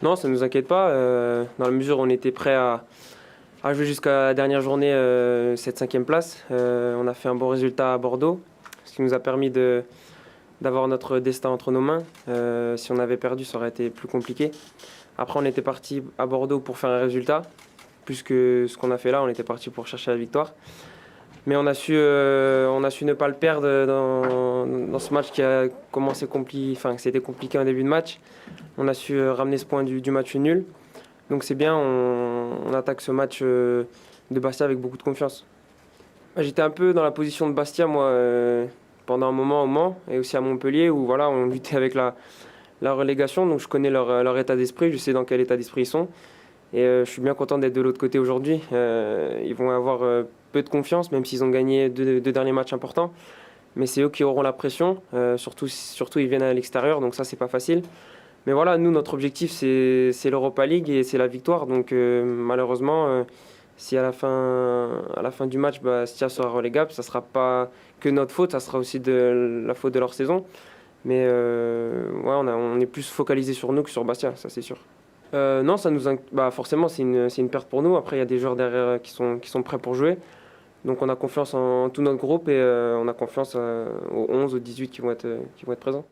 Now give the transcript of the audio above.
Non, ça ne nous inquiète pas, dans la mesure où on était prêt à jouer jusqu'à la dernière journée cette cinquième place. On a fait un bon résultat à Bordeaux, ce qui nous a permis d'avoir notre destin entre nos mains. Si on avait perdu, ça aurait été plus compliqué. Après, on était parti à Bordeaux pour faire un résultat, plus que ce qu'on a fait là, on était parti pour chercher la victoire. Mais on a su ne pas le perdre dans ce match qui a commencé compliqué, enfin, c'était compliqué en début de match. On a su ramener ce point du match nul. Donc c'est bien, on attaque ce match de Bastia avec beaucoup de confiance. J'étais un peu dans la position de Bastia, moi, pendant un moment au Mans et aussi à Montpellier, où voilà, on luttait avec la relégation. Donc je connais leur état d'esprit, je sais dans quel état d'esprit ils sont. Et je suis bien content d'être de l'autre côté aujourd'hui. Ils vont avoir peu de confiance, même s'ils ont gagné deux derniers matchs importants. Mais c'est eux qui auront la pression. Surtout, ils viennent à l'extérieur, donc ça, c'est pas facile. Mais voilà, nous, notre objectif, c'est l'Europa League et c'est la victoire. Donc malheureusement, si à la fin du match, Bastia sera relégable, ça ne sera pas que notre faute, ça sera aussi de la faute de leur saison. Mais ouais, on est plus focalisé sur nous que sur Bastia, ça c'est sûr. Non, forcément, c'est une perte pour nous. Après, il y a des joueurs derrière qui sont prêts pour jouer. Donc, on a confiance en tout notre groupe et on a confiance aux 11, aux 18 qui vont être présents.